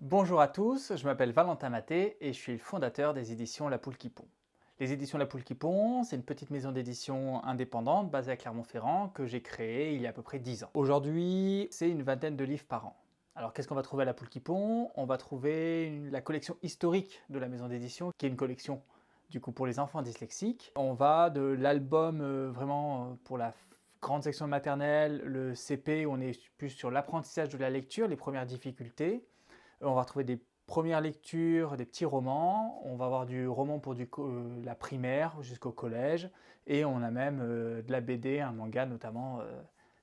Bonjour à tous, je m'appelle Valentin Maté et je suis le fondateur des éditions La Poule qui pond. Les éditions La Poule qui pond, c'est une petite maison d'édition indépendante basée à Clermont-Ferrand que j'ai créée il y a à peu près 10 ans. Aujourd'hui, c'est une vingtaine de livres par an. Alors qu'est-ce qu'on va trouver à La Poule qui pond? On va trouver la collection historique de la maison d'édition, qui est une collection du coup pour les enfants dyslexiques. On va de l'album vraiment pour la grande section maternelle, le CP, où on est plus sur l'apprentissage de la lecture, les premières difficultés. On va retrouver des premières lectures, des petits romans. On va avoir du roman pour la primaire jusqu'au collège. Et on a même de la BD, un manga notamment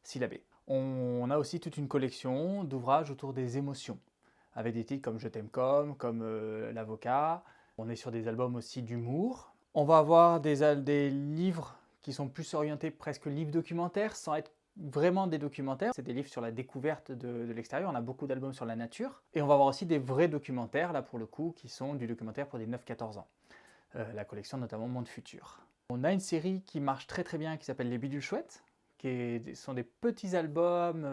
syllabé. On a aussi toute une collection d'ouvrages autour des émotions, avec des titres comme Je t'aime comme L'avocat. On est sur des albums aussi d'humour. On va avoir des livres qui sont plus orientés presque livres documentaires, sans être vraiment des documentaires. C'est des livres sur la découverte de l'extérieur. On a beaucoup d'albums sur la nature. Et on va avoir aussi des vrais documentaires, là pour le coup, qui sont du documentaire pour des 9-14 ans. La collection notamment Monde Futur. On a une série qui marche très très bien qui s'appelle Les Bidules Chouettes, sont des petits albums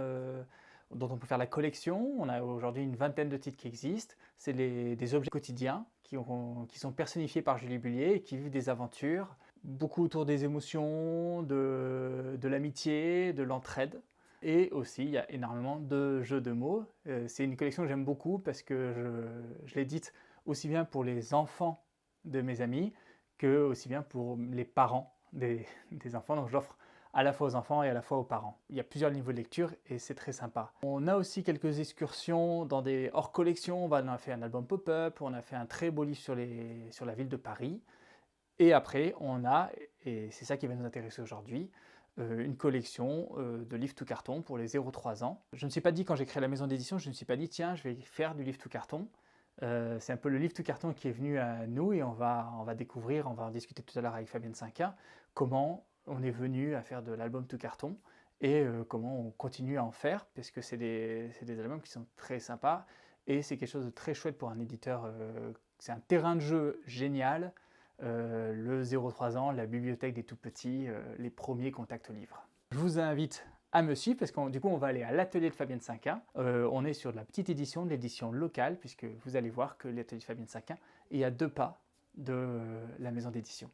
dont on peut faire la collection. On a aujourd'hui une vingtaine de titres qui existent. C'est des objets quotidiens qui sont personnifiés par Julie Bullier et qui vivent des aventures, beaucoup autour des émotions, de l'amitié, de l'entraide. Et aussi, il y a énormément de jeux de mots. C'est une collection que j'aime beaucoup parce que je l'édite aussi bien pour les enfants de mes amis que aussi bien pour les parents des enfants. Donc j'offre à la fois aux enfants et à la fois aux parents. Il y a plusieurs niveaux de lecture et c'est très sympa. On a aussi quelques excursions dans des hors-collections. On a fait un album pop-up, on a fait un très beau livre sur la ville de Paris. Et après, on a, et c'est ça qui va nous intéresser aujourd'hui, une collection de livres tout carton pour les 0-3 ans. Je ne me suis pas dit, quand j'ai créé la maison d'édition, je ne me suis pas dit, tiens, je vais faire du livre tout carton. C'est un peu le livre tout carton qui est venu à nous et on va découvrir, on va en discuter tout à l'heure avec Fabienne Cinquin, comment on est venu à faire de l'album tout carton et comment on continue à en faire, parce que c'est des albums qui sont très sympas et c'est quelque chose de très chouette pour un éditeur. C'est un terrain de jeu génial. Le 0-3 ans, la bibliothèque des tout petits, les premiers contacts au livre. Je vous invite à me suivre parce que du coup on va aller à l'atelier de Fabienne Cinquin. On est sur de la petite édition, de l'édition locale, puisque vous allez voir que l'atelier de Fabienne Cinquin est à 2 pas de la maison d'édition.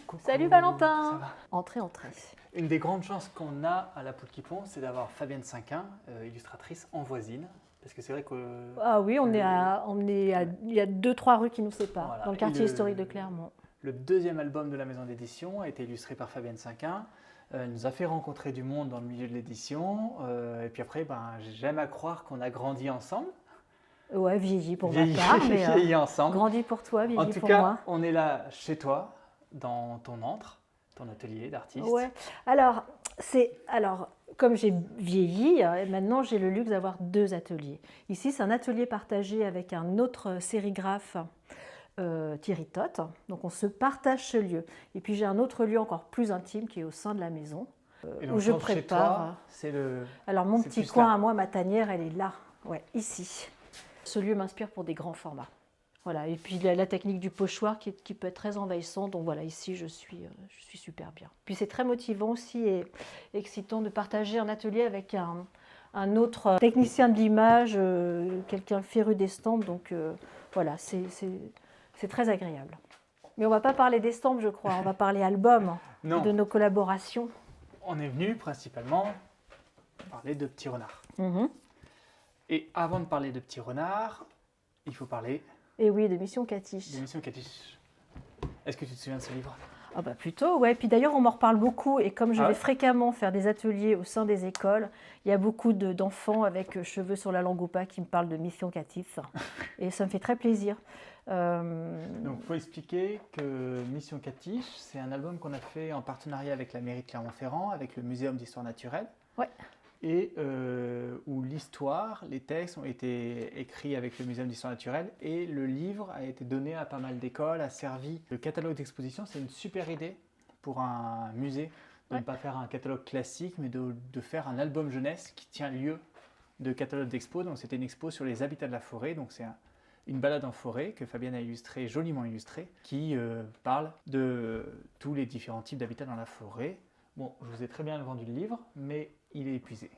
Coucou, Salut ça Valentin! va? Entrez, entrez. Une des grandes chances qu'on a à la Poule qui pond, c'est d'avoir Fabienne Cinquin, illustratrice en voisine. Parce que c'est vrai que Ah oui, il y a 2-3 rues qui nous séparent, voilà, dans le quartier historique de Clermont. le deuxième album de la maison d'édition a été illustré par Fabienne Cinquin. Elle nous a fait rencontrer du monde dans le milieu de l'édition. Et puis après, j'aime à croire qu'on a grandi ensemble. Ouais, vieilli pour ma part, mais Vieilli ensemble. grandi pour toi, En vieilli tout pour cas, moi. on est là chez toi, dans ton antre, ton atelier d'artiste. Ouais. Alors, comme j'ai vieilli, maintenant j'ai le luxe d'avoir 2 ateliers. Ici, c'est un atelier partagé avec un autre sérigraphe, Thierry Toth. Donc on se partage ce lieu. Et puis j'ai un autre lieu encore plus intime qui est au sein de la maison, Et donc, où je chez prépare. toi, c'est le. Alors mon c'est petit plus coin là. à moi, ma tanière, elle est là, ouais, ici. Ce lieu m'inspire pour des grands formats. Voilà, et puis la technique du pochoir qui peut être très envahissante. Donc voilà, ici je suis super bien. Puis c'est très motivant aussi et excitant de partager un atelier avec un autre technicien de l'image, quelqu'un féru d'estampes. Donc voilà, c'est très agréable. Mais on ne va pas parler d'estampes, je crois. On va parler album, Non. de nos collaborations. On est venu principalement parler de petits renards. Mhm. Et avant de parler de petits renards, il faut parler Et oui, de Mission Catiche. de Mission Catiche. Est-ce que tu te souviens de ce livre? Ah bah plutôt, ouais. Puis d'ailleurs, on m'en reparle beaucoup. Et comme je Ah vais ouais fréquemment faire des ateliers au sein des écoles, il y a beaucoup d'enfants avec cheveux sur la langue ou pas qui me parlent de Mission Catiche. Et ça me fait très plaisir. Donc, il faut expliquer que Mission Catiche, c'est un album qu'on a fait en partenariat avec la mairie de Clermont-Ferrand, avec le Muséum d'histoire naturelle. Ouais. et où l'histoire, les textes ont été écrits avec le Muséum d'histoire naturelle et le livre a été donné à pas mal d'écoles, a servi. Le catalogue d'exposition, c'est une super idée pour un musée de ne pas faire un catalogue classique, mais de faire un album jeunesse qui tient lieu de catalogue d'expo. Donc c'était une expo sur les habitats de la forêt, donc c'est une balade en forêt que Fabienne a illustrée, joliment illustrée, qui parle de tous les différents types d'habitats dans la forêt. Bon, je vous ai très bien vendu le livre, mais il est épuisé.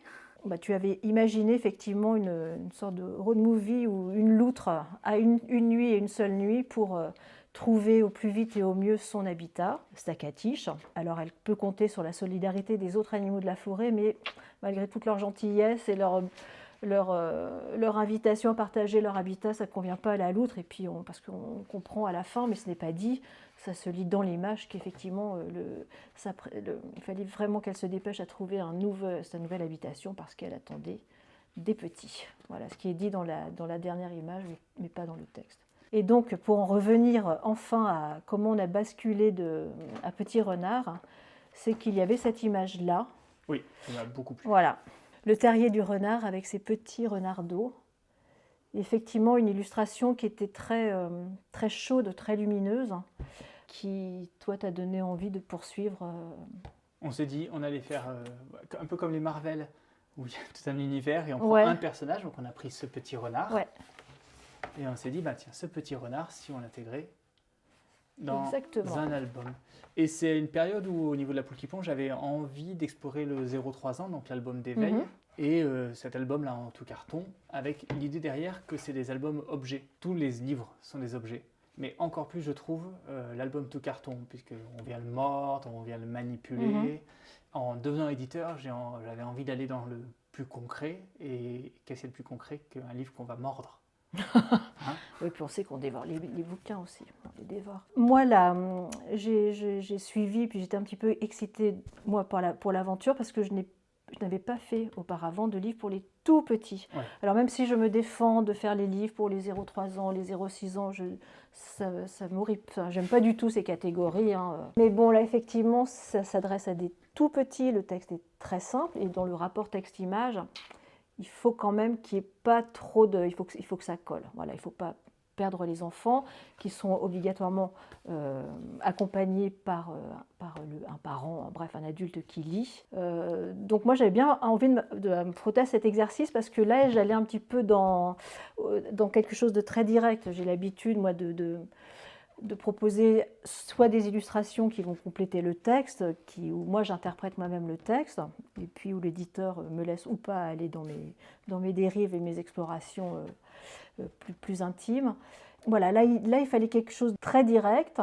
Bah, tu avais imaginé effectivement une sorte de road movie où une loutre a une nuit et une seule nuit pour trouver au plus vite et au mieux son habitat, sa catiche. Alors elle peut compter sur la solidarité des autres animaux de la forêt, mais malgré toute leur gentillesse et leur invitation à partager leur habitat, ça ne convient pas à la loutre. Et puis parce qu'on comprend à la fin, mais ce n'est pas dit, ça se lit dans l'image qu'effectivement il fallait vraiment qu'elle se dépêche à trouver sa nouvelle habitation parce qu'elle attendait des petits. Voilà ce qui est dit dans la dernière image, mais pas dans le texte. Et donc, pour en revenir enfin à comment on a basculé à Petit Renard, c'est qu'il y avait cette image-là. Oui, ça m'a beaucoup plu. Voilà, le terrier du renard avec ses petits renardeaux. Effectivement, une illustration qui était très, très chaude, très lumineuse, qui, toi, t'a donné envie de poursuivre. On s'est dit, on allait faire un peu comme les Marvel, où il y a tout un univers et on prend Ouais. un personnage, donc on a pris ce petit renard. Ouais. Et on s'est dit, bah tiens, ce petit renard, si on l'intégrait dans Exactement. un album. Et c'est une période où, au niveau de la Poule qui pond, j'avais envie d'explorer le 0-3 ans, donc l'album d'éveil. Mhm. Et cet album-là en tout carton, avec l'idée derrière que c'est des albums objets. Tous les livres sont des objets. Mais encore plus, je trouve, l'album tout carton, puisqu'on vient le mordre, on vient le manipuler. Mhm. En devenant éditeur, j'avais envie d'aller dans le plus concret. Et qu'est-ce qu'il y a de plus concret qu'un livre qu'on va mordre? Oui, puis on sait qu'on dévore les bouquins aussi, on les dévore. Moi, là, j'ai suivi, puis j'étais un petit peu excitée, moi, pour l'aventure, parce que je n'avais pas fait auparavant de livres pour les tout petits. Ouais. Alors même si je me défends de faire les livres pour les 0,3 ans, les 0,6 ans, ça m'horripe. Enfin, j'aime pas du tout ces catégories. Mais bon, là, effectivement, ça s'adresse à des tout petits. Le texte est très simple et dans le rapport texte-image, il faut quand même qu'il n'y ait pas trop de... Il faut que ça colle. Voilà, il ne faut pas perdre les enfants qui sont obligatoirement accompagnés par un parent, bref, un adulte qui lit. Donc moi, j'avais bien envie de me frotter à cet exercice parce que là, j'allais un petit peu dans quelque chose de très direct. J'ai l'habitude, moi, de proposer soit des illustrations qui vont compléter le texte, où moi j'interprète moi-même le texte, et puis où l'éditeur me laisse ou pas aller dans mes dérives et mes explorations plus intimes. Voilà, là il fallait quelque chose de très direct,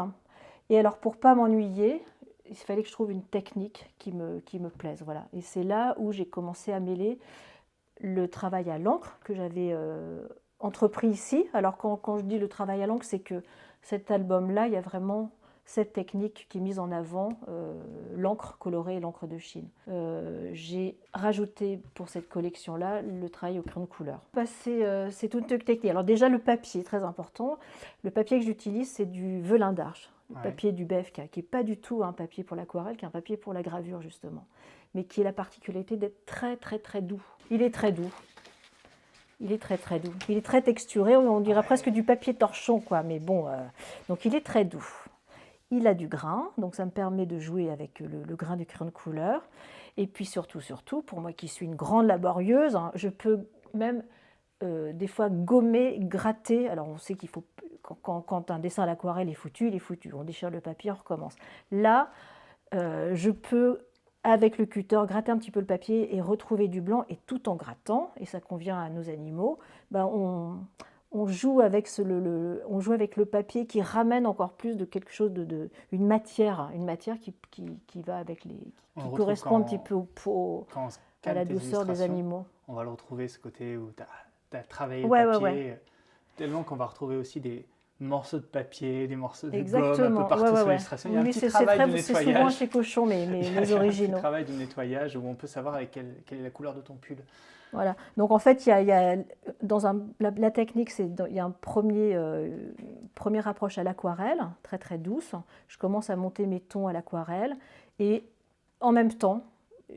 et alors pour ne pas m'ennuyer, il fallait que je trouve une technique qui me plaise. Voilà. Et c'est là où j'ai commencé à mêler le travail à l'encre que j'avais entrepris ici. Alors quand je dis le travail à l'encre, c'est que cet album-là, il y a vraiment cette technique qui est mise en avant, l'encre colorée et l'encre de Chine. J'ai rajouté pour cette collection-là le travail au crayon de couleur. C'est toute une technique. Alors déjà, le papier, très important. Le papier que j'utilise, c'est du velin d'Arche, le papier du BFK, qui n'est pas du tout un papier pour l'aquarelle, qui est un papier pour la gravure, justement, mais qui a la particularité d'être très, très, très doux. Il est très doux. Il est très très doux. Il est très texturé, on dirait presque du papier torchon, quoi. Mais bon, donc il est très doux. Il a du grain, donc ça me permet de jouer avec le grain du crayon de couleur. Et puis surtout, pour moi qui suis une grande laborieuse, je peux même des fois gommer, gratter. Alors on sait qu'il faut, quand un dessin à l'aquarelle est foutu, il est foutu. On déchire le papier, on recommence. Là, je peux avec le cutter, gratter un petit peu le papier et retrouver du blanc, et tout en grattant, et ça convient à nos animaux, on joue avec le papier qui ramène encore plus de quelque chose, une matière qui va avec qui correspond un petit peu à la douceur des animaux. On va le retrouver, ce côté où tu as travaillé Ouais, le papier, ouais. Tellement qu'on va retrouver aussi des morceaux de papier, des morceaux de Exactement. gomme un peu partout sur l'illustration. Il y a un petit travail de nettoyage. C'est souvent chez Cochon, mes originaux. Il y a un petit travail de nettoyage où on peut savoir quelle est la couleur de ton pull. Voilà. Donc en fait, la technique, il y a un première approche à l'aquarelle, très très douce. Je commence à monter mes tons à l'aquarelle et en même temps,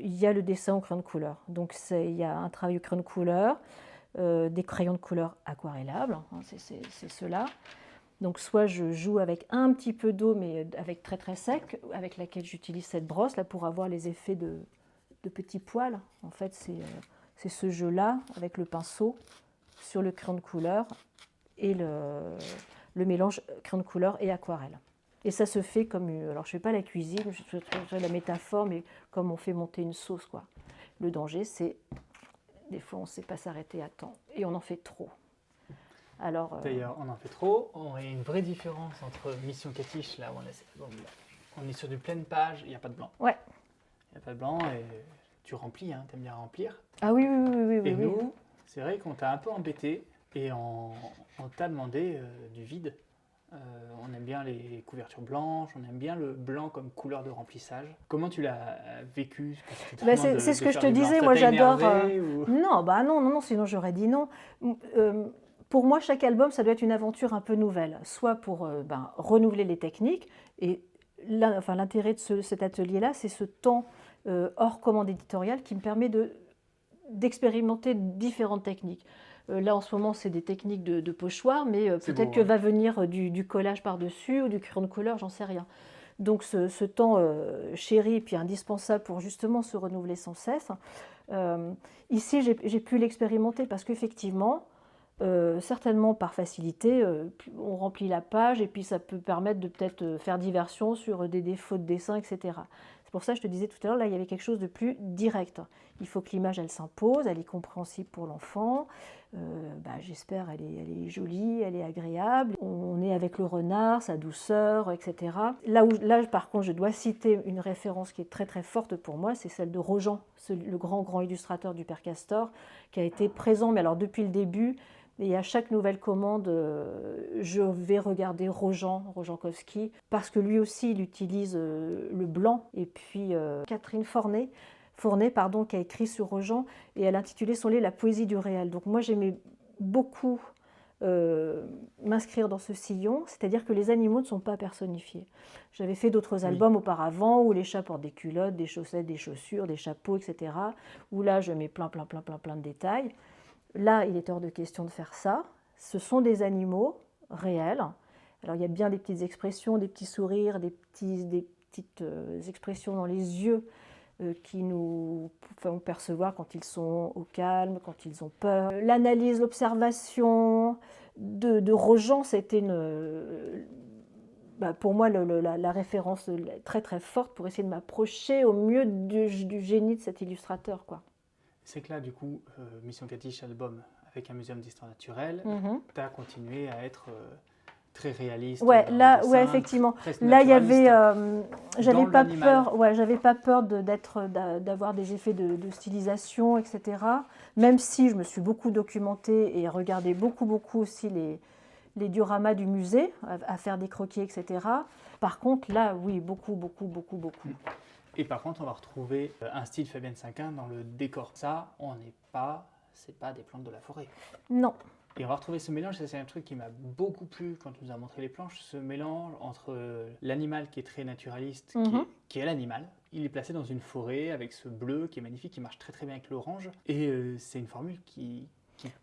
il y a le dessin au crayon de couleur. Donc il y a un travail au crayon de couleur, des crayons de couleur aquarellables, hein, c'est ceux-là. Donc soit je joue avec un petit peu d'eau, mais avec très très sec, avec laquelle j'utilise cette brosse là pour avoir les effets de petits poils. En fait, c'est ce jeu-là avec le pinceau sur le crayon de couleur et le mélange crayon de couleur et aquarelle. Et ça se fait comme, alors je ne fais pas la cuisine, je fais la métaphore, mais comme on fait monter une sauce, quoi. Le danger, c'est, des fois, on ne sait pas s'arrêter à temps, et on en fait trop. Alors, D'ailleurs, on en fait trop. Il y a une vraie différence entre Mission Catiche, là où on est sur du pleine page, il n'y a pas de blanc. Ouais. Il n'y a pas de blanc et tu remplis, hein, tu aimes bien remplir. Ah oui, oui, oui, oui. Et oui, nous, c'est vrai qu'on t'a un peu embêté et on t'a demandé du vide. On aime bien les couvertures blanches, on aime bien le blanc comme couleur de remplissage. Comment tu l'as vécu? C'est ce que je te disais, moi j'adore. Non, bah non, sinon j'aurais dit non. Pour moi, chaque album, ça doit être une aventure un peu nouvelle, soit pour renouveler les techniques. Et l'intérêt de cet atelier-là, c'est ce temps hors commande éditoriale qui me permet d'expérimenter différentes techniques. Là, en ce moment, c'est des techniques de pochoir, mais peut-être que va venir du collage par-dessus ou du crayon de couleur, j'en sais rien. Donc, ce temps chéri et puis indispensable pour justement se renouveler sans cesse. Ici, j'ai pu l'expérimenter parce qu'effectivement, certainement par facilité, on remplit la page et puis ça peut permettre de peut-être faire diversion sur des défauts de dessin, etc. C'est pour ça que je te disais tout à l'heure, là, il y avait quelque chose de plus direct. Il faut que l'image, elle s'impose, elle est compréhensible pour l'enfant. J'espère elle est jolie, elle est agréable. On est avec le renard, sa douceur, etc. Là, par contre, je dois citer une référence qui est très très forte pour moi, c'est celle de Rojan, le grand illustrateur du Père Castor, qui a été présent, mais alors depuis le début. Et à chaque nouvelle commande, je vais regarder Rojankowski, parce que lui aussi, il utilise le blanc. Et puis Catherine Fournet, qui a écrit sur Rojan, et elle a intitulé son livre « La poésie du réel ». Donc moi, j'aimais beaucoup m'inscrire dans ce sillon, c'est-à-dire que les animaux ne sont pas personnifiés. J'avais fait d'autres albums auparavant, où les chats portent des culottes, des chaussettes, des chaussures, des chapeaux, etc., où là, je mets plein de détails. Là, il est hors de question de faire ça. Ce sont des animaux réels. Alors, il y a bien des petites expressions, des petits sourires, des petites expressions dans les yeux qui nous font percevoir quand ils sont au calme, quand ils ont peur. L'analyse, l'observation de Rojan, c'était pour moi la référence très très forte pour essayer de m'approcher au mieux du génie de cet illustrateur, quoi. C'est que là, du coup, Mission Catiche album avec un muséum d'histoire naturelle, tu as continué à être très réaliste. Ouais, effectivement. Là, il y avait, j'avais pas peur d'avoir des effets de stylisation, etc. Même si je me suis beaucoup documentée et regardé beaucoup aussi les dioramas du musée, à faire des croquis, etc. Par contre, là, oui, beaucoup. Et par contre, on va retrouver un style Fabienne Cinquin dans le décor. Ça, c'est pas des plantes de la forêt. Non. Et on va retrouver ce mélange, c'est un truc qui m'a beaucoup plu quand tu nous as montré les planches, ce mélange entre l'animal qui est très naturaliste, qui est l'animal. Il est placé dans une forêt avec ce bleu qui est magnifique, qui marche très très bien avec l'orange. Et c'est une formule qui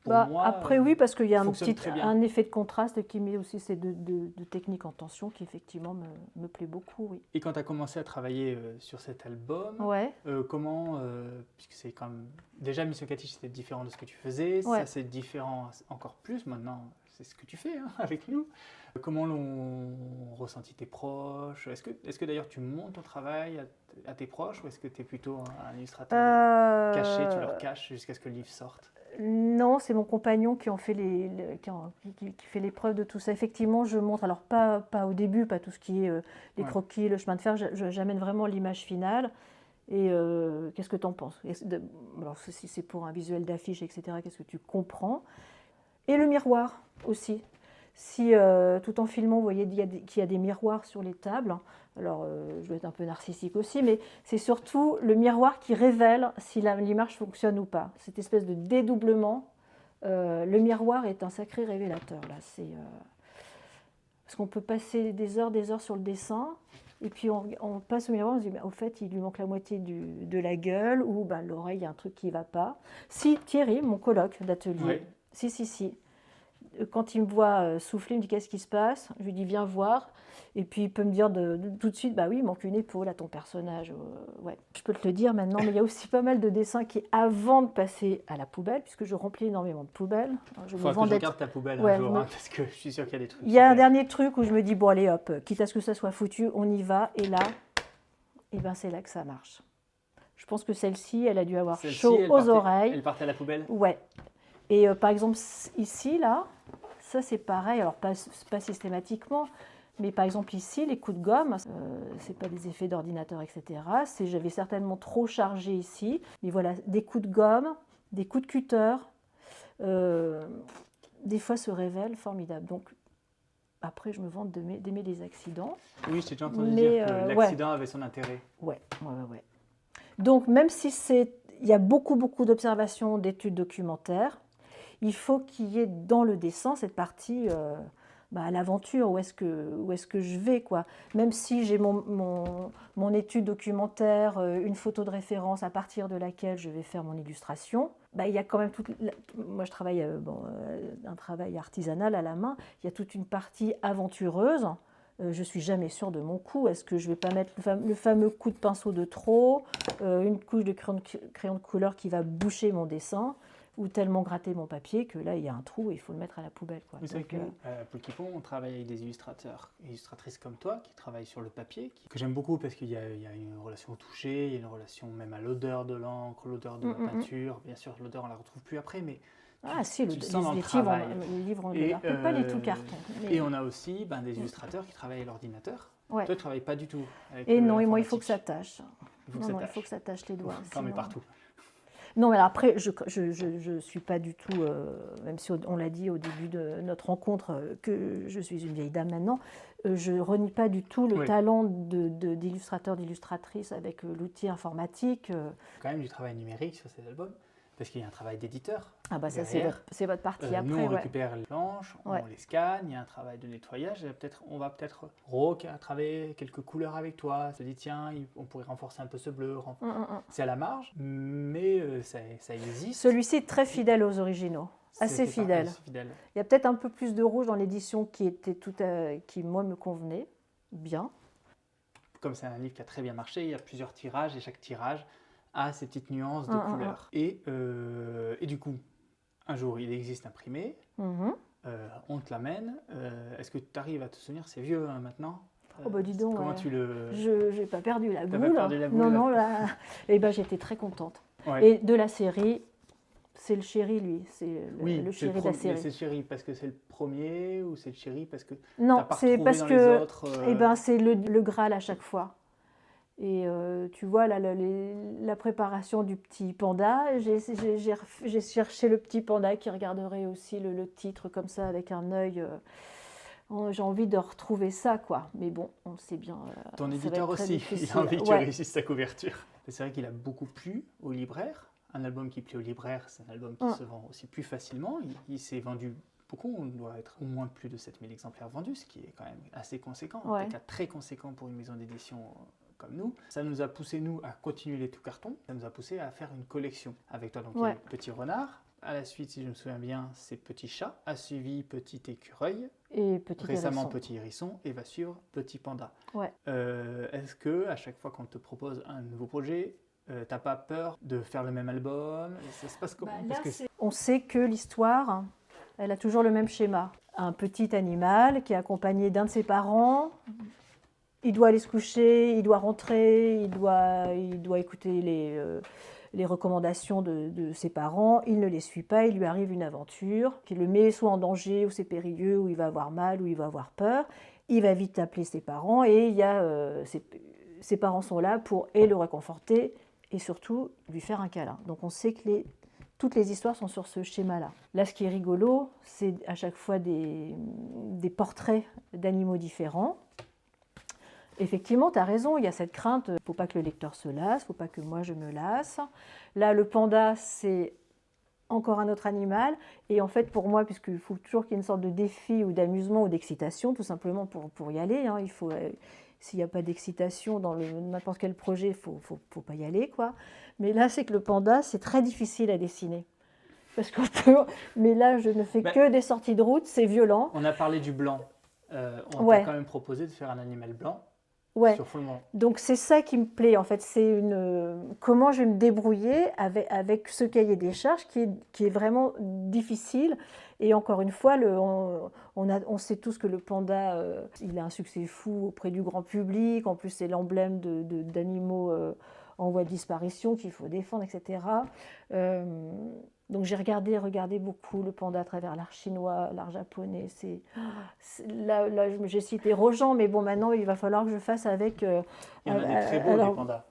pour moi, après oui, parce qu'il y a un effet de contraste qui met aussi ces deux techniques en tension qui effectivement me plaît beaucoup. Oui. Et quand tu as commencé à travailler sur cet album, comment, puisque c'est quand même, déjà Mission Catiche c'était différent de ce que tu faisais, ça c'est différent encore plus maintenant, c'est ce que tu fais avec nous. Comment l'ont ressenti tes proches? Est-ce que d'ailleurs tu montres ton travail à tes proches ou est-ce que tu es plutôt un illustrateur caché, tu leur caches jusqu'à ce que le livre sorte? Non, c'est mon compagnon qui fait l'épreuve de tout ça. Effectivement, je montre, alors pas au début, pas tout ce qui est les croquis, le chemin de fer, j'amène vraiment l'image finale. Et qu'est-ce que tu en penses? Alors si c'est pour un visuel d'affiche, etc., qu'est-ce que tu comprends? Et le miroir aussi. Si tout en filmant, vous voyez qu'il y a des miroirs sur les tables, alors je dois être un peu narcissique aussi, mais c'est surtout le miroir qui révèle si l'image fonctionne ou pas. Cette espèce de dédoublement, le miroir est un sacré révélateur. Là, parce qu'on peut passer des heures sur le dessin, Et puis on passe au miroir, on se dit, au fait, il lui manque la moitié de la gueule, ou l'oreille, il y a un truc qui ne va pas. Si, Thierry, mon coloc d'atelier, si. Quand il me voit souffler, il me dit, qu'est-ce qui se passe? Je lui dis, viens voir. Et puis il peut me dire tout de suite, oui, il manque une épaule à ton personnage. Ouais, je peux te le dire maintenant, mais il y a aussi pas mal de dessins qui, avant de passer à la poubelle, puisque je remplis énormément de poubelles. Il faudra que je regarde ta poubelle un jour, parce que je suis sûre qu'il y a des trucs. Il y a un dernier truc où je me dis, bon allez hop, quitte à ce que ça soit foutu, on y va. Et là, c'est là que ça marche. Je pense que celle-ci, elle a dû avoir chaud aux oreilles. Elle partait à la poubelle? Ouais. Et par exemple, ici, là, ça c'est pareil, alors pas systématiquement, mais par exemple ici, les coups de gomme, c'est pas des effets d'ordinateur, etc. J'avais certainement trop chargé ici. Mais voilà, des coups de gomme, des coups de cutter, des fois se révèlent formidables. Donc après, je me vante d'aimer les accidents. Oui, je t'ai déjà entendu dire que l'accident avait son intérêt. Ouais. Donc même si il y a beaucoup d'observations, d'études documentaires, il faut qu'il y ait dans le dessin cette partie à l'aventure, où est-ce que je vais, quoi. Même si j'ai mon étude documentaire, une photo de référence à partir de laquelle je vais faire mon illustration, il y a quand même moi je travaille un travail artisanal à la main, il y a toute une partie aventureuse. Je ne suis jamais sûre de mon coup. Est-ce que je ne vais pas mettre le fameux coup de pinceau de trop, une couche de crayon de couleur qui va boucher mon dessin, ou tellement gratter mon papier que là, il y a un trou et il faut le mettre à la poubelle, quoi. Vous savez que nous, à Poul qui Pond, on travaille avec des illustrateurs et illustratrices comme toi qui travaillent sur le papier, que j'aime beaucoup parce qu'il y a une relation au toucher, il y a une relation même à l'odeur de l'encre, l'odeur de la peinture. Bien sûr, l'odeur, on ne la retrouve plus après, mais les livres, on ne peut pas les tout carton. Et on a aussi des illustrateurs qui travaillent à l'ordinateur. Ouais. Toi, tu ne travailles pas du tout avec Et non, et moi, il faut que ça tâche. Il faut que ça tâche les doigts. T'en mets partout. Non, mais après, je ne suis pas du tout, même si on l'a dit au début de notre rencontre, que je suis une vieille dame maintenant, je ne renie pas du tout le talent d'illustrateur, d'illustratrice avec l'outil informatique. Quand même du travail numérique sur ces albums, parce qu'il y a un travail d'éditeur. Ça, c'est votre partie après. Nous, on récupère les planches, on les scanne, il y a un travail de nettoyage. On va peut-être travailler quelques couleurs avec toi. On se dit, tiens, on pourrait renforcer un peu ce bleu. C'est à la marge, mais ça existe. Celui-ci est très fidèle aux originaux, assez fidèle. Il y a peut-être un peu plus de rouge dans l'édition qui, moi, me convenait bien. Comme c'est un livre qui a très bien marché, il y a plusieurs tirages et chaque tirage a ces petites nuances de couleurs. Et du coup, un jour, il existe imprimé, on te l'amène. Est-ce que tu arrives à te souvenir, c'est vieux maintenant? Dis donc, comment tu le... Je n'ai pas perdu la boule. Pas perdu la boule, non, là... j'étais très contente. Ouais. Et de la série, c'est le chéri, lui. C'est le chéri de la série. C'est le chéri parce que c'est le premier ou c'est le chéri parce que non, c'est parce dans que les autres, c'est le Graal à chaque fois. Et tu vois, là, la préparation du petit panda, j'ai cherché le petit panda qui regarderait aussi le titre comme ça avec un œil. J'ai envie de retrouver ça, quoi. Mais bon, on sait bien. Ton éditeur aussi, il a envie que tu réussisses sa couverture. C'est vrai qu'il a beaucoup plu aux libraires. Un album qui plaît aux libraires, c'est un album qui se vend aussi plus facilement. Il s'est vendu beaucoup, on doit être au moins plus de 7000 exemplaires vendus, ce qui est quand même assez conséquent, un cas très conséquent pour une maison d'édition comme nous. Ça nous a poussé, nous, à continuer les tout cartons. Ça nous a poussé à faire une collection avec toi. Donc, il y a Petit Renard. À la suite, si je me souviens bien, c'est Petit Chat. A suivi Petit Écureuil. Et Récemment, Petit Hérisson. Et va suivre Petit Panda. Est-ce que à chaque fois qu'on te propose un nouveau projet, t'as pas peur de faire le même album? Ça se passe comment? On sait que l'histoire, elle a toujours le même schéma. Un petit animal qui est accompagné d'un de ses parents. Il doit aller se coucher, il doit rentrer, il doit écouter les recommandations de ses parents. Il ne les suit pas, il lui arrive une aventure qui le met soit en danger, ou c'est périlleux, ou il va avoir mal, ou il va avoir peur. Il va vite appeler ses parents et ses parents sont là pour le réconforter et surtout lui faire un câlin. Donc on sait que toutes les histoires sont sur ce schéma-là. Là, ce qui est rigolo, c'est à chaque fois des portraits d'animaux différents. Effectivement, tu as raison, il y a cette crainte, il ne faut pas que le lecteur se lasse, il ne faut pas que moi je me lasse. Là, le panda, c'est encore un autre animal. Et en fait, pour moi, puisqu'il faut toujours qu'il y ait une sorte de défi ou d'amusement ou d'excitation, tout simplement pour y aller, s'il n'y a pas d'excitation dans n'importe quel projet, il faut pas y aller, quoi. Mais là, c'est que le panda, c'est très difficile à dessiner. Parce qu'on peut... Mais là, je ne fais que des sorties de route, c'est violent. On a parlé du blanc. On Ouais. t'a quand même proposé de faire un animal blanc Ouais. sur fond blanc. Donc c'est ça qui me plaît, en fait, c'est comment je vais me débrouiller avec ce cahier des charges qui est vraiment difficile. Et encore une fois, on sait tous que le panda, il a un succès fou auprès du grand public. En plus, c'est l'emblème d'animaux en voie de disparition qu'il faut défendre, etc. Donc j'ai regardé beaucoup le panda à travers l'art chinois, l'art japonais. Là, j'ai cité Rojan, mais bon, maintenant il va falloir que je fasse avec. Il y en a des très beaux, des pandas.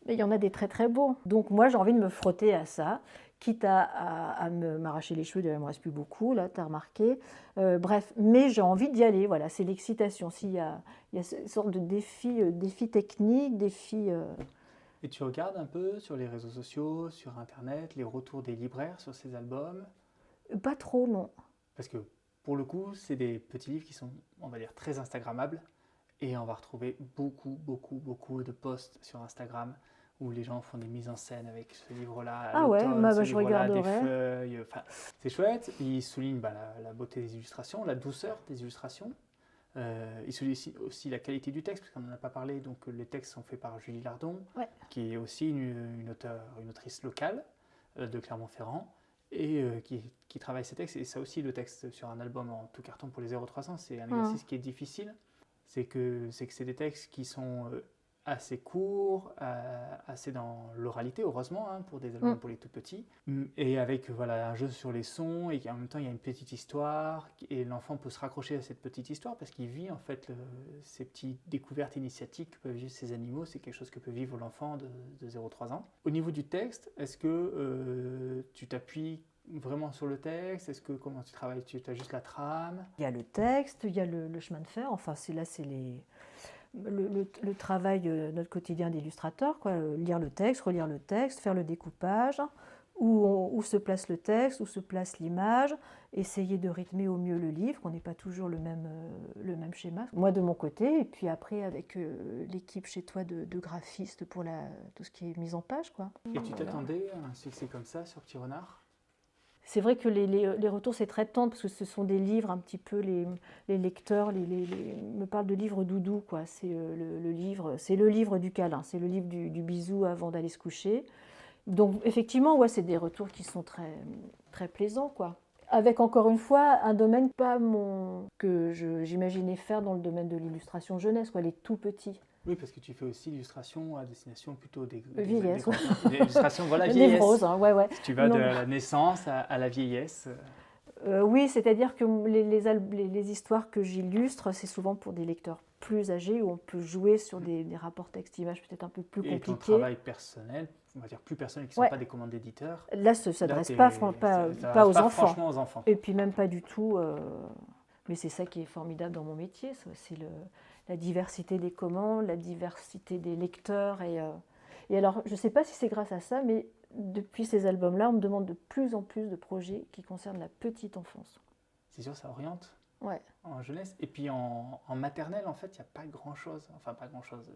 Il y en a des très très beaux. Donc moi j'ai envie de me frotter à ça, quitte à m'arracher les cheveux, il ne me reste plus beaucoup, là, tu as remarqué. Bref, mais j'ai envie d'y aller, voilà, c'est l'excitation. Il y a cette sorte de défi technique, défi. Et tu regardes un peu sur les réseaux sociaux, sur Internet, les retours des libraires sur ces albums? Pas trop, non. Parce que pour le coup, c'est des petits livres qui sont, on va dire, très Instagrammables. Et on va retrouver beaucoup de posts sur Instagram où les gens font des mises en scène avec ce livre-là. Ah ouais, je regarderai. Des feuilles. Enfin, c'est chouette. Ils soulignent la beauté des illustrations, la douceur des illustrations. Il souligne aussi la qualité du texte, parce qu'on n'en a pas parlé. Donc, les textes sont faits par Julie Lardon, ouais. qui est aussi une autrice locale de Clermont-Ferrand, et qui travaille ses textes. Et ça aussi, le texte sur un album en tout carton pour les 0-3 ans, c'est un exercice qui est difficile. C'est que c'est des textes qui sont assez courts, assez dans l'oralité, heureusement, hein, pour des albums pour les tout petits, et avec un jeu sur les sons, et en même temps il y a une petite histoire, et l'enfant peut se raccrocher à cette petite histoire parce qu'il vit en fait ces petites découvertes initiatiques que peuvent vivre ces animaux. C'est quelque chose que peut vivre l'enfant de 0-3 ans. Au niveau du texte, est-ce que tu t'appuies vraiment sur le texte? Comment tu travailles? Tu as juste la trame? Il y a le texte, il y a le chemin de fer, enfin c'est le travail notre quotidien d'illustrateur, quoi. Lire le texte, relire le texte, faire le découpage, où se place le texte, où se place l'image, essayer de rythmer au mieux le livre, qu'on n'ait pas toujours le même schéma. Moi de mon côté, et puis après avec l'équipe chez toi de graphistes pour tout ce qui est mise en page, quoi. Et tu t'attendais à un succès comme ça sur Petit Renard? C'est vrai que les retours, c'est très tendre, parce que ce sont des livres un petit peu, les lecteurs me parlent de livres doudou, quoi. C'est le livre du câlin, c'est le livre du bisou avant d'aller se coucher. Donc effectivement, ouais, c'est des retours qui sont très, très plaisants, quoi. Avec encore une fois un domaine que j'imaginais faire dans le domaine de l'illustration jeunesse, quoi, les tout petits. Oui, parce que tu fais aussi l'illustration à destination plutôt des vieillesse. L'illustration, voilà, vieillesse. Névrose, hein, ouais. Tu vas de la naissance à la vieillesse. Oui, c'est-à-dire que les histoires que j'illustre, c'est souvent pour des lecteurs plus âgés, où on peut jouer sur des rapports texte-image peut-être un peu plus compliqués. Et ton travail personnel, on va dire plus personnel, qui ne sont pas des commandes d'éditeurs. Là, ça ne s'adresse pas aux enfants. Franchement aux enfants. Et puis même pas du tout. Mais c'est ça qui est formidable dans mon métier, c'est la diversité des commandes, la diversité des lecteurs. Et alors, je ne sais pas si c'est grâce à ça, mais depuis ces albums-là, on me demande de plus en plus de projets qui concernent la petite enfance. C'est sûr, ça oriente ouais. En jeunesse. Et puis en maternelle, en fait, il n'y a pas grand-chose. Enfin, pas grand-chose.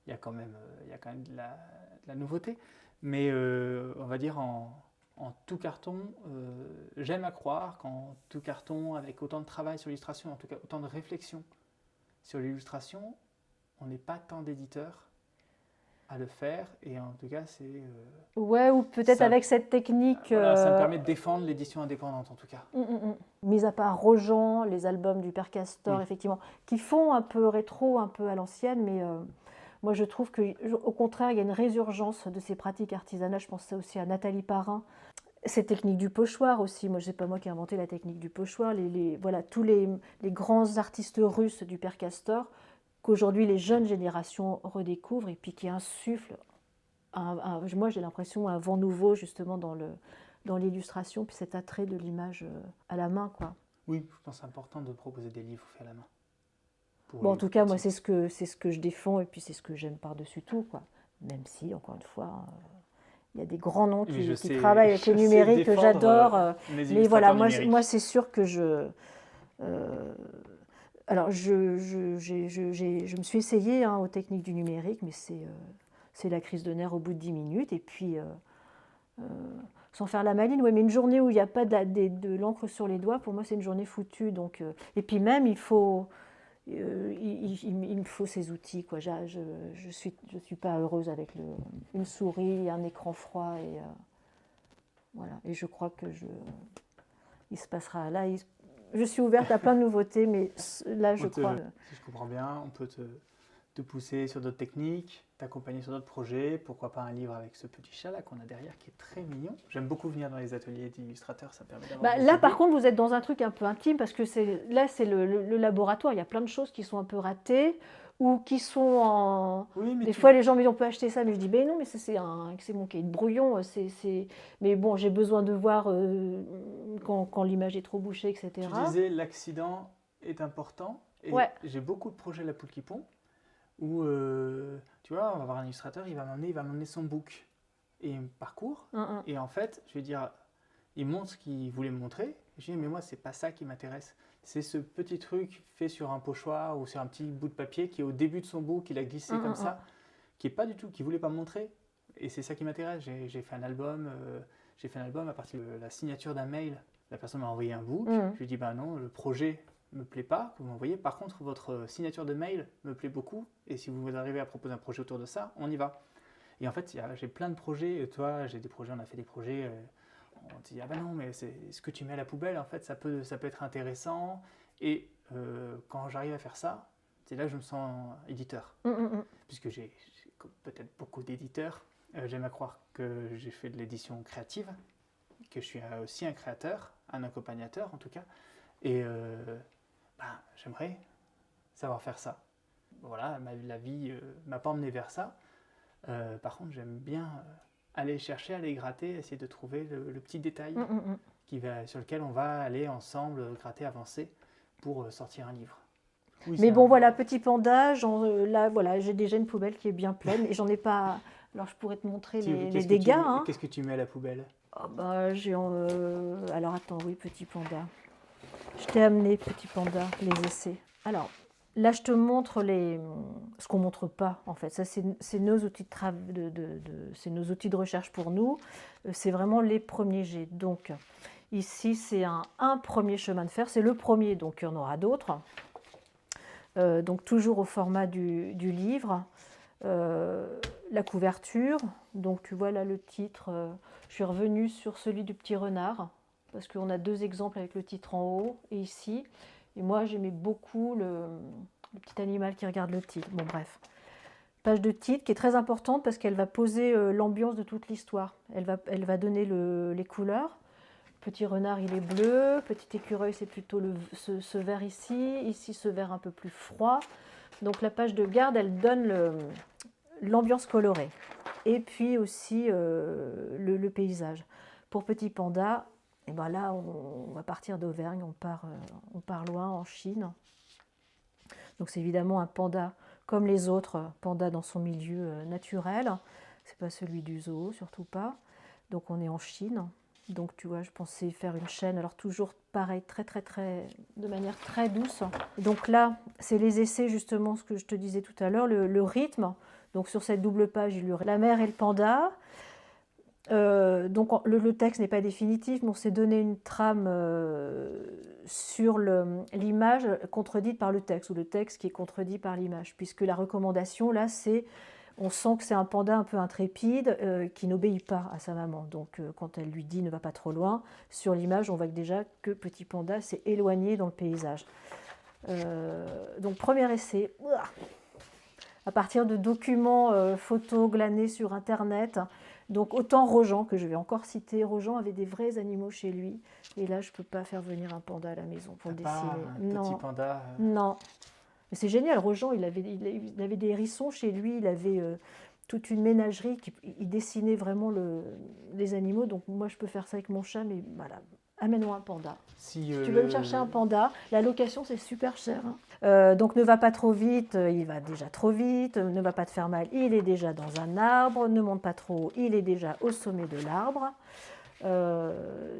Il y a quand même de la nouveauté. Mais on va dire en tout carton, j'aime à croire qu'en tout carton, avec autant de travail sur l'illustration, en tout cas autant de réflexion sur l'illustration, on n'est pas tant d'éditeurs à le faire, et en tout cas c'est... ouais, ou peut-être avec cette technique... Voilà, ça me permet de défendre l'édition indépendante en tout cas. Mis à part Rojan, les albums du Père Castor, effectivement, qui font un peu rétro, un peu à l'ancienne, mais moi je trouve qu'au contraire, il y a une résurgence de ces pratiques artisanales. Je pense ça aussi à Nathalie Parrain. Cette technique du pochoir aussi, moi, c'est pas moi qui ai inventé la technique du pochoir, voilà, tous les grands artistes russes du Père Castor, qu'aujourd'hui les jeunes générations redécouvrent et puis qui insufflent, moi j'ai l'impression, un vent nouveau justement dans l'illustration, puis cet attrait de l'image à la main, quoi. Oui, je pense que c'est important de proposer des livres faits à la main. Bon, en tout cas, moi c'est ce que je défends, et puis c'est ce que j'aime par-dessus tout, quoi. Même si, encore une fois... il y a des grands noms qui travaillent avec le numérique que j'adore. Mais voilà, moi c'est sûr que Alors, je me suis essayée hein, aux techniques du numérique, mais c'est la crise de nerfs au bout de 10 minutes. Et puis, sans faire la maline, ouais, mais une journée où il n'y a pas de l'encre sur les doigts, pour moi, c'est une journée foutue. Donc, et puis même, il me faut ces outils, quoi. Je suis pas heureuse avec une souris, un écran froid. Et, voilà. Et je crois que il se passera là. Je suis ouverte à plein de nouveautés, mais là, je crois. Si je comprends bien, on peut te pousser sur d'autres techniques, t'accompagner sur d'autres projets. Pourquoi pas un livre avec ce petit chat là qu'on a derrière qui est très mignon. J'aime beaucoup venir dans les ateliers d'illustrateurs, ça permet d'avoir. Là, par contre, vous êtes dans un truc un peu intime parce que là, c'est le laboratoire. Il y a plein de choses qui sont un peu ratées ou qui sont en. Oui, mais des fois, les gens me disent on peut acheter ça, mais je dis ben non, mais c'est mon cahier de brouillon. Mais bon, j'ai besoin de voir quand l'image est trop bouchée, etc. Tu disais l'accident est important. Et ouais. J'ai beaucoup de projets La Poule qui pond où, tu vois, on va voir un illustrateur, il va m'emmener son book et il me parcourt. Et en fait, je vais dire, il montre ce qu'il voulait me montrer. Je dis, mais moi, c'est pas ça qui m'intéresse. C'est ce petit truc fait sur un pochoir ou sur un petit bout de papier qui est au début de son book, il a glissé comme ça, qui est pas du tout, qui voulait pas me montrer. Et c'est ça qui m'intéresse. J'ai fait un album à partir de la signature d'un mail. La personne m'a envoyé un book. Je lui ai dit, ben non, le projet me plaît pas, que vous m'envoyez. Par contre, votre signature de mail me plaît beaucoup. Et si vous arrivez à proposer un projet autour de ça, on y va. Et en fait, j'ai plein de projets. Et toi, on a fait des projets. On te dit, ah ben non, mais c'est ce que tu mets à la poubelle, en fait, ça peut être intéressant. Et quand j'arrive à faire ça, c'est là que je me sens éditeur. Puisque j'ai peut-être beaucoup d'éditeurs. J'aime à croire que j'ai fait de l'édition créative, que je suis aussi un créateur, un accompagnateur en tout cas. Et j'aimerais savoir faire ça. Voilà, la vie m'a pas emmené vers ça. Par contre, j'aime bien aller chercher, aller gratter, essayer de trouver le petit détail sur lequel on va aller ensemble gratter, avancer pour sortir un livre. Oui, mais bon, voilà, petit panda, là, voilà, j'ai déjà une poubelle qui est bien pleine et j'en ai pas. Alors, je pourrais te montrer les dégâts. Qu'est-ce que tu mets à la poubelle? Alors, attends, oui, petit panda. Je t'ai amené, petit panda, les essais. Alors, là, je te montre ce qu'on ne montre pas, en fait. Ça, c'est nos outils c'est nos outils de recherche pour nous. C'est vraiment les premiers jets. Donc, ici, c'est un premier chemin de fer. C'est le premier, donc il y en aura d'autres. Donc, toujours au format du livre. La couverture. Donc, tu vois là le titre. Je suis revenue sur celui du petit renard, parce qu'on a 2 exemples avec le titre en haut et ici. Et moi, j'aimais beaucoup le petit animal qui regarde le titre. Bon, bref. Page de titre qui est très importante parce qu'elle va poser l'ambiance de toute l'histoire. Elle va donner les couleurs. Petit renard, il est bleu. Petit écureuil, c'est plutôt ce vert ici. Ici, ce vert un peu plus froid. Donc, la page de garde, elle donne l'ambiance colorée. Et puis aussi le paysage. Pour Petit Panda, et ben là, on va partir d'Auvergne, on part loin, en Chine. Donc c'est évidemment un panda comme les autres pandas dans son milieu naturel. C'est pas celui du zoo, surtout pas. Donc on est en Chine. Donc tu vois, je pensais faire une chaîne, alors toujours pareil, de manière très douce. Donc là, c'est les essais justement, ce que je te disais tout à l'heure, le rythme. Donc sur cette double page, il y aurait la mère et le panda. Donc le texte n'est pas définitif, mais on s'est donné une trame sur l'image contredite par le texte, ou le texte qui est contredit par l'image, puisque la recommandation là, on sent que c'est un panda un peu intrépide qui n'obéit pas à sa maman. Donc quand elle lui dit ne va pas trop loin, sur l'image on voit déjà que Petit Panda s'est éloigné dans le paysage. Donc premier essai, à partir de documents photos glanés sur internet. Donc autant Rojan, que je vais encore citer, Rojan avait des vrais animaux chez lui, et là je ne peux pas faire venir un panda à la maison pour le dessiner. Petit panda. Non, mais c'est génial, Rojan, il avait des hérissons chez lui, il avait toute une ménagerie, il dessinait vraiment les animaux, donc moi je peux faire ça avec mon chat, mais voilà, amène-moi un panda. Si tu veux me chercher un panda, la location c'est super cher. Donc ne va pas trop vite, il va déjà trop vite, ne va pas te faire mal, il est déjà dans un arbre, ne monte pas trop haut, il est déjà au sommet de l'arbre.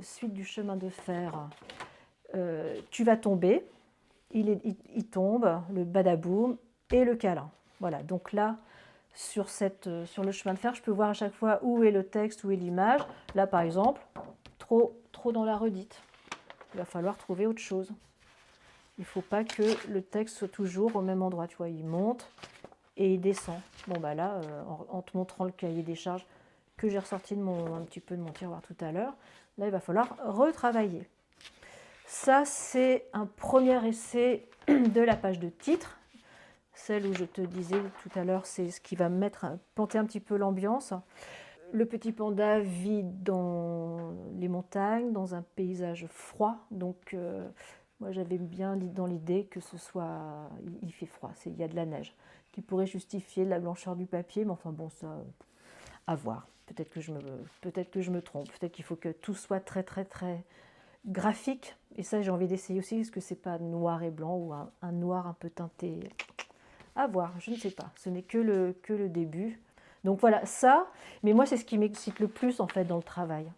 Suite du chemin de fer, tu vas tomber, il tombe, le badaboum et le câlin. Voilà, donc là, sur le chemin de fer, je peux voir à chaque fois où est le texte, où est l'image. Là, par exemple, trop dans la redite. Il va falloir trouver autre chose. Il ne faut pas que le texte soit toujours au même endroit. Tu vois, il monte et il descend. Bon, bah là, en te montrant le cahier des charges que j'ai ressorti un petit peu de mon tiroir tout à l'heure, là, il va falloir retravailler. Ça, c'est un premier essai de la page de titre. Celle où je te disais tout à l'heure, c'est ce qui va planter un petit peu l'ambiance. Le petit panda vit dans les montagnes, dans un paysage froid. Donc, moi, j'avais bien dans l'idée que il fait froid, il y a de la neige, qui pourrait justifier la blancheur du papier. Mais enfin bon, ça, à voir. Peut-être que je me trompe. Peut-être qu'il faut que tout soit très, très, très graphique. Et ça, j'ai envie d'essayer aussi, parce que c'est pas noir et blanc ou un noir un peu teinté. À voir, je ne sais pas. Ce n'est que le début. Donc voilà, ça. Mais moi, c'est ce qui m'excite le plus, en fait, dans le travail.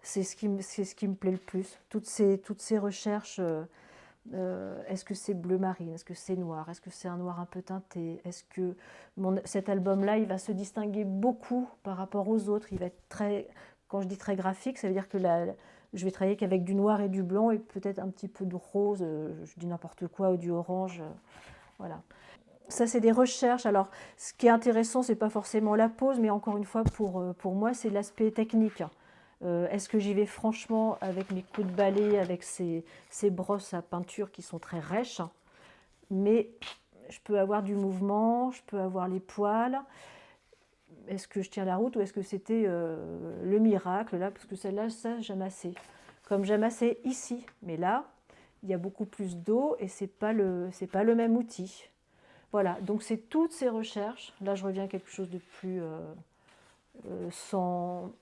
C'est ce qui me plaît le plus. Toutes ces recherches. Est-ce que c'est bleu marine? Est-ce que c'est noir? Est-ce que c'est un noir un peu teinté? Est-ce que cet album-là, il va se distinguer beaucoup par rapport aux autres? Il va être très, quand je dis très graphique, ça veut dire que je vais travailler qu'avec du noir et du blanc et peut-être un petit peu de rose, je dis n'importe quoi, ou du orange. Voilà. Ça, c'est des recherches. Alors, ce qui est intéressant, ce n'est pas forcément la pose, mais encore une fois, pour moi, c'est l'aspect technique. Est-ce que j'y vais franchement avec mes coups de balai, avec ces brosses à peinture qui sont très rêches, mais je peux avoir du mouvement, je peux avoir les poils. Est-ce que je tiens la route ou est-ce que c'était le miracle là? Parce que celle-là, ça, j'amassais. Comme j'amassais ici, mais là, il y a beaucoup plus d'eau et c'est pas le même outil. Voilà, donc c'est toutes ces recherches. Là, je reviens à quelque chose de plus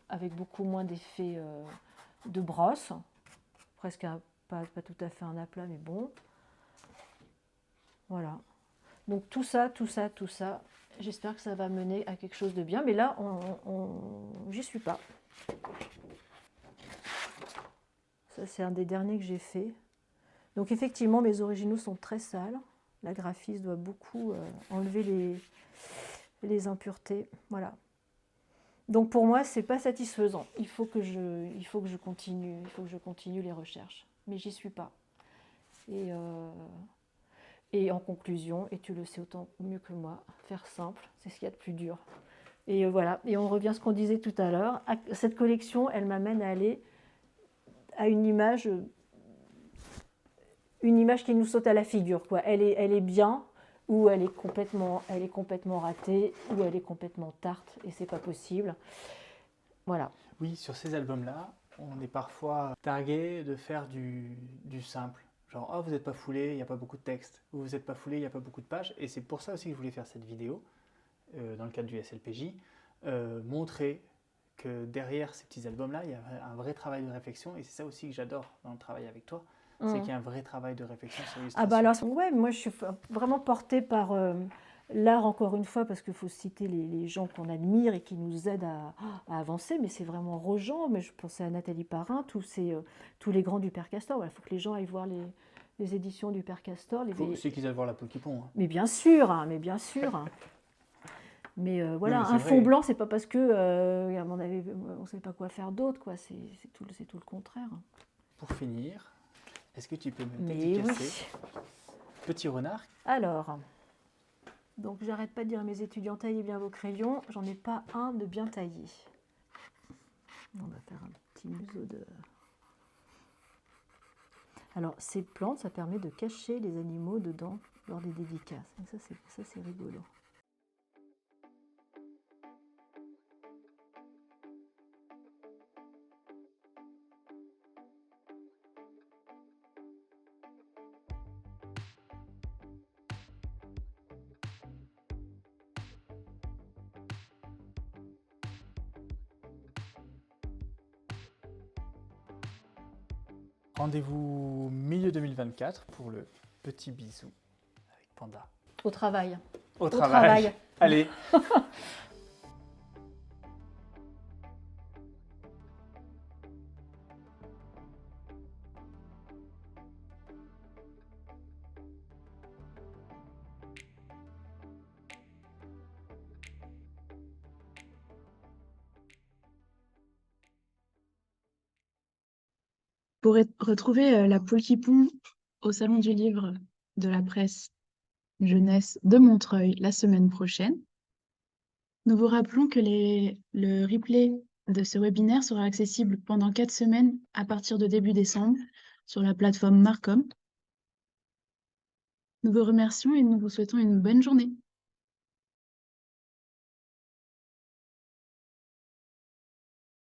avec beaucoup moins d'effets de brosse. Presque pas tout à fait un aplat, mais bon. Voilà. Donc tout ça, j'espère que ça va mener à quelque chose de bien. Mais là, j'y suis pas. Ça, c'est un des derniers que j'ai fait. Donc effectivement, mes originaux sont très sales. La graphiste doit beaucoup enlever les impuretés. Voilà. Donc pour moi, c'est pas satisfaisant. Il faut que je continue les recherches. Mais j'y suis pas. Et en conclusion, et tu le sais autant mieux que moi, faire simple, c'est ce qu'il y a de plus dur. Et voilà. Et on revient à ce qu'on disait tout à l'heure. Cette collection, elle m'amène à aller à une image qui nous saute à la figure, quoi. Elle est bien, ou elle est complètement ratée, ou elle est complètement tarte, et c'est pas possible. Voilà. Oui, sur ces albums-là, on est parfois targué de faire du simple. Genre, oh, vous n'êtes pas foulé, il n'y a pas beaucoup de texte. Ou vous n'êtes pas foulé, il n'y a pas beaucoup de pages. Et c'est pour ça aussi que je voulais faire cette vidéo, dans le cadre du SLPJ, montrer que derrière ces petits albums-là, il y a un vrai travail de réflexion. Et c'est ça aussi que j'adore dans le travail avec toi. C'est qu'il y a un vrai travail de réflexion sur l'illustration. Ah bah alors, ouais, moi je suis vraiment portée par l'art, encore une fois, parce qu'il faut citer les gens qu'on admire et qui nous aident à avancer, mais c'est vraiment Rojan, mais je pensais à Nathalie Parrain, tous les grands du Père Castor. Il faut que les gens aillent voir les éditions du Père Castor. Il faut aussi qu'ils aillent voir la Poule qui pond. Hein. Mais bien sûr, hein, mais bien sûr. Mais voilà, oui, mais un vrai. fond blanc, c'est pas parce que on ne sait pas quoi faire d'autre, quoi. C'est tout le contraire. Pour finir, est-ce que tu peux me Mais dédicacer Petit renard? Alors, donc j'arrête pas de dire à mes étudiants, taillez bien vos crayons. J'en ai pas un de bien taillé. On va faire un petit museau de... Alors, ces plantes, ça permet de cacher les animaux dedans lors des dédicaces. Donc ça, c'est rigolo. Rendez-vous milieu 2024 pour le petit bisou avec Panda. Au travail. Au travail. Allez. pourrez retrouver la poule qui pond au Salon du Livre de la Presse Jeunesse de Montreuil la semaine prochaine. Nous vous rappelons que le replay de ce webinaire sera accessible pendant 4 semaines à partir de début décembre sur la plateforme Marcom. Nous vous remercions et nous vous souhaitons une bonne journée.